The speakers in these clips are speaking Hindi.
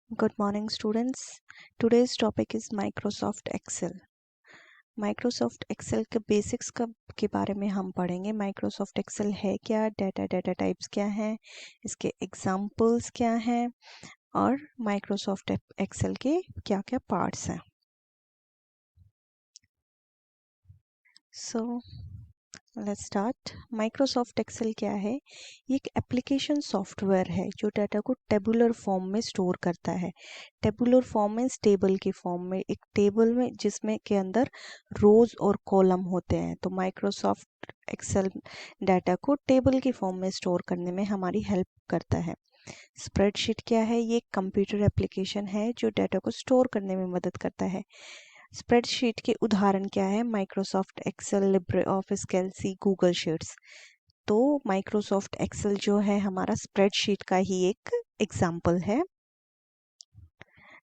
Good morning, students. Today's topic is Microsoft Excel. Microsoft Excel के बेसिक्स के बारे में हम पढ़ेंगे। Microsoft Excel है क्या, डेटा टाइप्स क्या हैं, इसके एग्जाम्पल्स क्या हैं और Microsoft Excel के क्या क्या पार्ट्स हैं। So let's start. Microsoft Excel क्या है? ये एक एप्लीकेशन सॉफ्टवेयर है जो डाटा को टेबुलर फॉर्म में स्टोर करता है। टेबुलर फॉर्म मीन्स टेबल की फॉर्म में, एक टेबल में जिसमें के अंदर रोज और कॉलम होते हैं। तो माइक्रोसॉफ्ट एक्सेल डाटा को टेबल की फॉर्म में स्टोर करने में हमारी हेल्प करता है। स्प्रेडशीट क्या है? ये एक कंप्यूटर एप्लीकेशन है जो डाटा को स्टोर करने में मदद करता है। स्प्रेडशीट के उदाहरण क्या है? Microsoft Excel, Libre office कैल्सी, Google sheets. तो माइक्रोसॉफ्ट एक्सेल जो है हमारा स्प्रेडशीट का ही एक एग्जाम्पल है।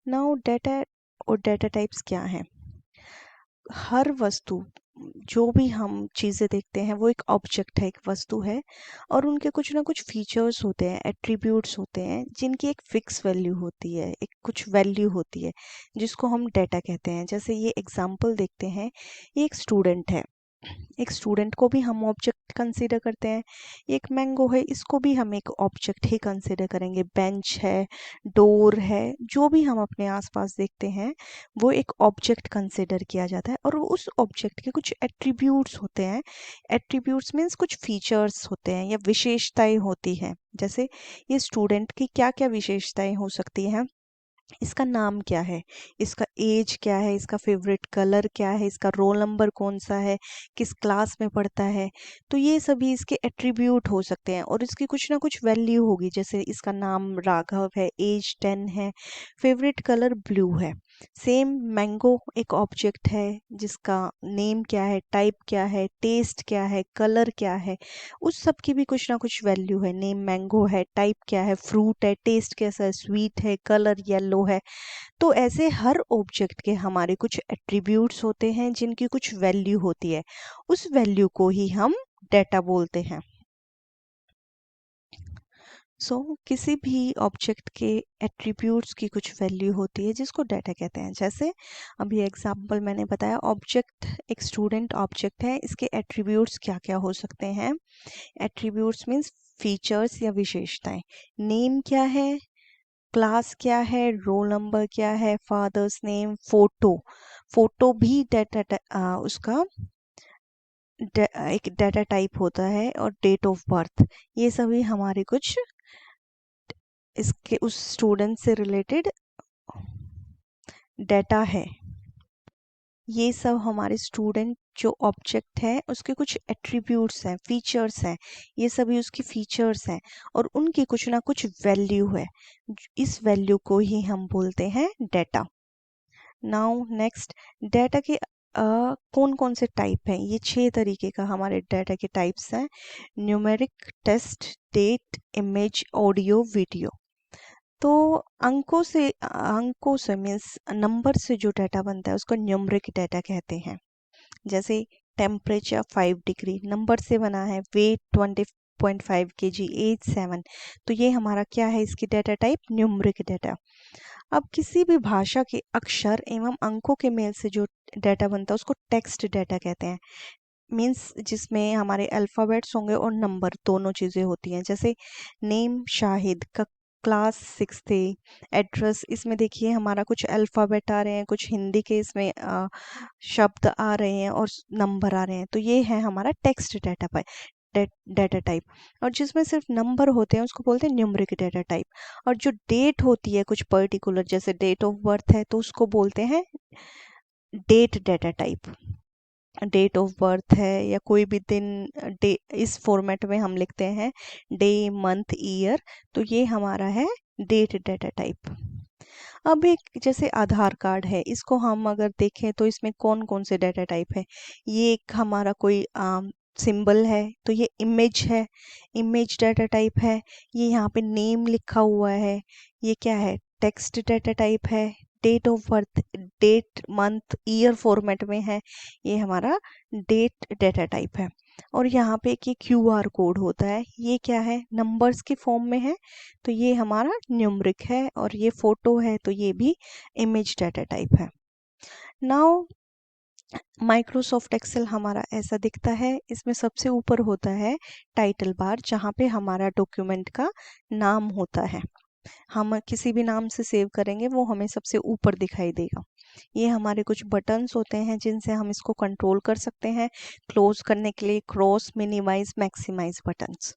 नाउ डाटा और डाटा टाइप्स क्या है? हर वस्तु, जो भी हम चीज़ें देखते हैं वो एक ऑब्जेक्ट है, एक वस्तु है और उनके कुछ ना कुछ फीचर्स होते हैं, एट्रीब्यूट्स होते हैं जिनकी एक फिक्स वैल्यू होती है, एक कुछ वैल्यू होती है जिसको हम डाटा कहते हैं। जैसे ये एग्जाम्पल देखते हैं, ये एक स्टूडेंट है, एक स्टूडेंट को भी हम ऑब्जेक्ट कंसीडर करते हैं। एक मैंगो है, इसको भी हम एक ऑब्जेक्ट ही कंसीडर करेंगे। बेंच है, डोर है, जो भी हम अपने आसपास देखते हैं वो एक ऑब्जेक्ट कंसीडर किया जाता है और उस ऑब्जेक्ट के कुछ एट्रीब्यूट्स होते हैं। एट्रीब्यूट्स मीन्स कुछ फीचर्स होते हैं या विशेषताएं होती हैं। जैसे ये स्टूडेंट की क्या क्या विशेषताएं हो सकती हैं? इसका नाम क्या है, इसका एज क्या है, इसका फेवरेट कलर क्या है, इसका रोल नंबर कौन सा है, किस क्लास में पढ़ता है। तो ये सभी इसके एट्रीब्यूट हो सकते हैं और इसकी कुछ ना कुछ वैल्यू होगी। जैसे इसका नाम राघव है, एज 10 है, फेवरेट कलर ब्लू है। सेम मैंगो एक ऑब्जेक्ट है जिसका नेम क्या है, टाइप क्या है, टेस्ट क्या है, कलर क्या है, उस सब की भी कुछ ना कुछ वैल्यू है। नेम मैंगो है, टाइप क्या है, फ्रूट है, टेस्ट कैसा है, स्वीट है, कलर येलो है। तो ऐसे हर ऑब्जेक्ट के हमारे कुछ एट्रीब्यूट्स होते हैं जिनकी कुछ वैल्यू होती है। उस वैल्यू को ही हम डाटा बोलते हैं। किसी भी ऑब्जेक्ट के एट्रीब्यूट्स की कुछ वैल्यू होती है जिसको डाटा कहते हैं। जैसे अभी एग्जांपल मैंने बताया, ऑब्जेक्ट एक स्टूडेंट ऑब्जेक्ट है, इसके एट्रीब्यूट्स क्या क्या हो सकते हैं? एट्रीब्यूट्स मीन्स फीचर्स या विशेषताएं। नेम क्या है, क्लास क्या है, रोल नंबर क्या है, फादर्स नेम, फोटो। फोटो भी डाटा उसका एक डाटा टाइप होता है और डेट ऑफ बर्थ। ये सभी हमारे कुछ इसके उस स्टूडेंट से रिलेटेड डाटा है। ये सब हमारे स्टूडेंट जो ऑब्जेक्ट है उसके कुछ एट्रीब्यूट्स हैं, फीचर्स हैं। ये सभी उसकी फीचर्स हैं और उनकी कुछ ना कुछ वैल्यू है। इस वैल्यू को ही हम बोलते हैं डाटा। नाउ नेक्स्ट, डाटा के कौन कौन से टाइप हैं? ये 6 तरीके का हमारे डाटा के टाइप्स हैं। Numeric, text, date, image, audio, video. तो अंकों से मीन्स नंबर से जो डाटा बनता है उसको न्यूमरिक डाटा कहते हैं। जैसे टेम्परेचर 5 डिग्री नंबर से बना है, वेट 20.5 kg, एज 7। तो ये हमारा क्या है? इसकी डाटा टाइप न्यूमरिक डाटा। अब किसी भी भाषा के अक्षर एवं अंकों के मेल से जो डाटा बनता है उसको टेक्स्ट डाटा कहते हैं। मीन्स जिसमें हमारे अल्फ़ाबेट्स होंगे और नंबर, दोनों चीज़ें होती हैं। जैसे नेम शाहिद का, क्लास 6 थे, एड्रेस, इसमें देखिए हमारा कुछ अल्फ़ाबेट आ रहे हैं, कुछ हिंदी के इसमें शब्द आ रहे हैं और नंबर आ रहे हैं। तो ये है हमारा टेक्स्ट डाटा पर डाटा टाइप। और जिसमें सिर्फ नंबर होते हैं उसको बोलते हैं न्यूमरिक डाटा टाइप। और जो डेट होती है कुछ पर्टिकुलर, जैसे डेट ऑफ बर्थ है, तो उसको बोलते हैं date data type. Date of birth है या कोई भी दिन, डे, इस फॉर्मेट में हम लिखते हैं डे, मंथ, ईयर। तो ये हमारा है डेट डाटा टाइप। अब एक जैसे आधार कार्ड है, इसको हम अगर देखें तो इसमें कौन कौन से डाटा टाइप है? ये एक हमारा कोई सिंबल है, तो ये इमेज है, इमेज डाटा टाइप है। ये यहाँ पे नेम लिखा हुआ है, ये क्या है? टेक्स्ट डाटा टाइप है। Date of birth, date, month, year format में है, ये हमारा डेट डाटा टाइप है। और यहाँ पे एक ये QR कोड होता है, ये क्या है, नंबर्स के फॉर्म में है, तो ये हमारा न्यूमरिक है, और ये फोटो है तो ये भी इमेज डाटा टाइप है। नाउ माइक्रोसॉफ्ट एक्सेल हमारा ऐसा दिखता है। इसमें सबसे ऊपर होता है टाइटल बार, जहाँ पे हमारा डॉक्यूमेंट का नाम होता है। हम किसी भी नाम से सेव करेंगे वो हमें सबसे ऊपर दिखाई देगा। ये हमारे कुछ बटन्स होते हैं जिनसे हम इसको कंट्रोल कर सकते हैं। क्लोज करने के लिए क्रॉस, मिनिमाइज, मैक्सिमाइज बटन्स।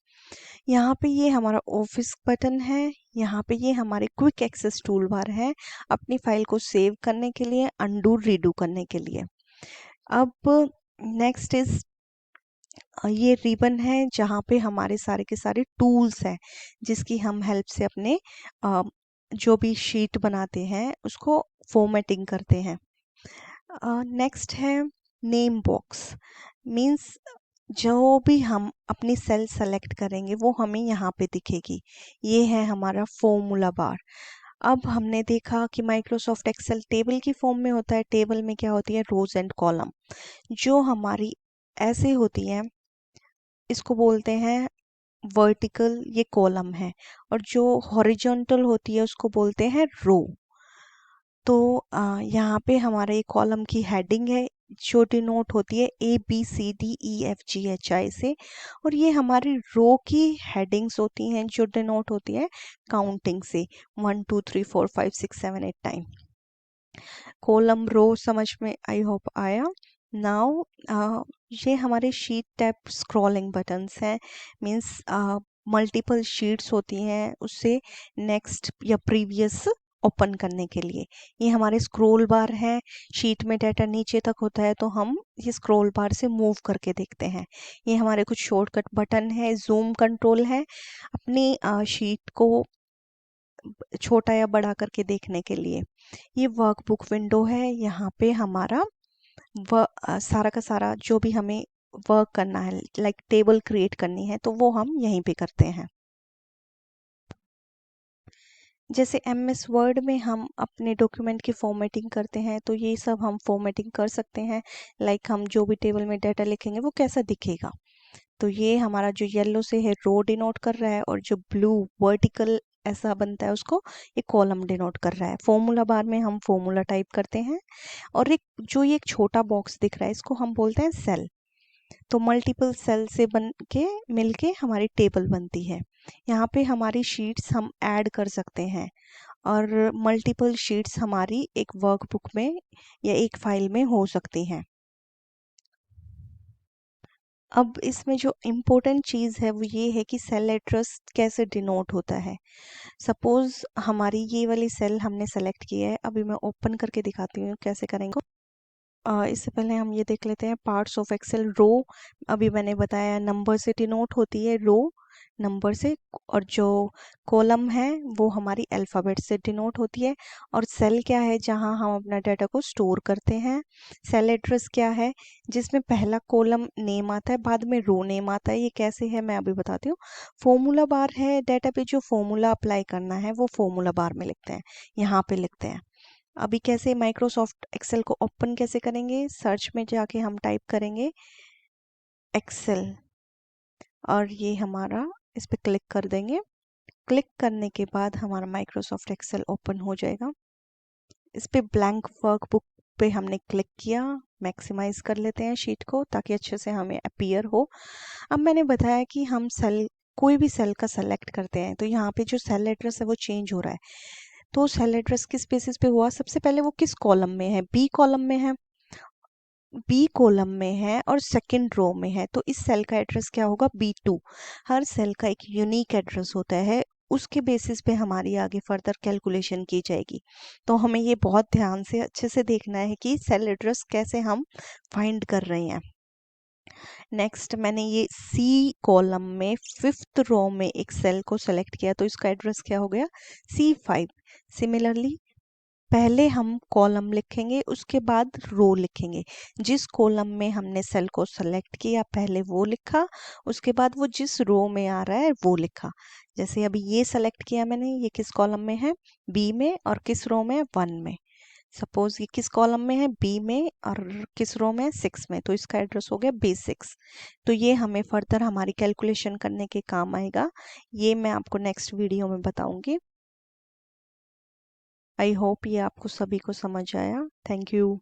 यहाँ पे ये हमारा ऑफिस बटन है। यहाँ पे ये हमारे क्विक एक्सेस टूल बार है, अपनी फाइल को सेव करने के लिए, अनडू रीडू करने के लिए। अब नेक्स्ट इज ये रिबन है, जहाँ पे हमारे सारे के सारे टूल्स हैं जिसकी हम हेल्प से अपने अ, जो भी शीट बनाते हैं उसको फॉर्मेटिंग करते हैं। नेक्स्ट है नेम बॉक्स, मींस जो भी हम अपनी सेल सेलेक्ट करेंगे वो हमें यहाँ पे दिखेगी। ये है हमारा फॉर्मूला बार। अब हमने देखा कि माइक्रोसॉफ्ट एक्सेल टेबल की फॉर्म में होता है। टेबल में क्या होती है, रोज एंड कॉलम, जो हमारी ऐसे होती है, इसको बोलते हैं वर्टिकल, ये कॉलम है, और जो हॉरिजॉन्टल होती है उसको बोलते हैं रो। तो यहाँ पे हमारे ये कॉलम की हेडिंग है जो डिनोट होती है ABCDEFGHI से, और ये हमारी रो की हेडिंग्स होती हैं जो डिनोट होती है काउंटिंग से, 1 2 3 4 5 6 7 8 9। कॉलम रो समझ में आई होप आया। नाउ ये हमारे शीट टैब स्क्रॉलिंग बटन्स हैं, मींस मल्टीपल शीट्स होती हैं उससे नेक्स्ट या प्रीवियस ओपन करने के लिए। ये हमारे स्क्रॉल बार है, शीट में डाटा नीचे तक होता है तो हम ये स्क्रॉल बार से मूव करके देखते हैं। ये हमारे कुछ शॉर्टकट बटन है, जूम कंट्रोल है अपनी शीट को छोटा या बड़ा करके देखने के लिए। ये वर्कबुक विंडो है, यहाँ पे हमारा सारा का सारा जो भी हमें वर्क करना है, लाइक टेबल क्रिएट करनी है, तो वो हम यहीं पे करते हैं। जैसे MS वर्ड में हम अपने डॉक्यूमेंट की फॉर्मेटिंग करते हैं, तो ये सब हम फॉर्मेटिंग कर सकते हैं। लाइक हम जो भी टेबल में डाटा लिखेंगे वो कैसा दिखेगा। तो ये हमारा जो येलो से है रो डिनोट कर रहा है, और जो ब्लू वर्टिकल ऐसा बनता है उसको ये कॉलम डिनोट कर रहा है। फॉर्मूला बार में हम फॉर्मूला टाइप करते हैं, और एक जो ये एक छोटा बॉक्स दिख रहा है इसको हम बोलते हैं सेल। तो मल्टीपल सेल से बन के मिलके हमारी टेबल बनती है। यहाँ पे हमारी शीट्स हम ऐड कर सकते हैं, और मल्टीपल शीट्स हमारी एक वर्कबुक में या एक फाइल में हो सकती हैं। अब इसमें जो इम्पोर्टेंट चीज़ है वो ये है कि सेल एड्रेस कैसे डिनोट होता है। सपोज़ हमारी ये वाली सेल हमने सेलेक्ट की है, अभी मैं ओपन करके दिखाती हूँ कैसे करेंगे। इससे पहले हम ये देख लेते हैं पार्ट्स ऑफ एक्सेल। रो अभी मैंने बताया नंबर से डिनोट होती है, रो नंबर से, और जो कॉलम है वो हमारी अल्फ़ाबेट से डिनोट होती है, और सेल क्या है जहां हम अपना डाटा को स्टोर करते हैं। सेल एड्रेस क्या है, जिसमें पहला कॉलम नेम आता है बाद में रो नेम आता है। ये कैसे है मैं अभी बताती हूँ। फॉर्मूला बार है, डाटा पे जो फॉर्मूला अप्लाई करना है वो फॉर्मूला बार में लिखते हैं, यहाँ पे लिखते हैं। अभी कैसे माइक्रोसॉफ्ट एक्सेल को ओपन कैसे करेंगे, सर्च में जाके हम टाइप करेंगे एक्सेल, और ये हमारा इस पे क्लिक कर देंगे। क्लिक करने के बाद हमारा माइक्रोसॉफ्ट एक्सेल ओपन हो जाएगा। इस पे ब्लैंक वर्कबुक पे हमने क्लिक किया, मैक्सिमाइज कर लेते हैं शीट को ताकि अच्छे से हमें अपीयर हो। अब मैंने बताया कि हम सेल, कोई भी सेल का सेलेक्ट करते हैं तो यहाँ पे जो सेल एड्रेस है वो चेंज हो रहा है। तो सेल एड्रेस किस बेसिस पे हुआ, सबसे पहले वो किस कॉलम में है, बी कॉलम में है, बी कॉलम में है और सेकंड रो में है, तो इस सेल का एड्रेस क्या होगा, B2। हर सेल का एक यूनिक एड्रेस होता है, उसके बेसिस पे हमारी आगे फर्दर कैलकुलेशन की जाएगी। तो हमें ये बहुत ध्यान से अच्छे से देखना है कि सेल एड्रेस कैसे हम फाइंड कर रहे हैं। नेक्स्ट मैंने ये सी कॉलम में फिफ्थ रो में एक सेल को सेलेक्ट किया, तो इसका एड्रेस क्या हो गया, C5। सिमिलरली पहले हम कॉलम लिखेंगे उसके बाद रो लिखेंगे। जिस कॉलम में हमने सेल को सेलेक्ट किया पहले वो लिखा, उसके बाद वो जिस रो में आ रहा है वो लिखा। जैसे अभी ये सेलेक्ट किया मैंने, ये किस कॉलम में है, बी में, और किस रो में, 1 में। सपोज ये किस कॉलम में है, बी में, और किस रो में है, 6 में, तो इसका एड्रेस हो गया B6। तो ये हमें फर्दर हमारी कैलकुलेशन करने के काम आएगा। ये मैं आपको नेक्स्ट वीडियो में बताऊंगी। आई होप ये आपको सभी को समझ आया। Thank you.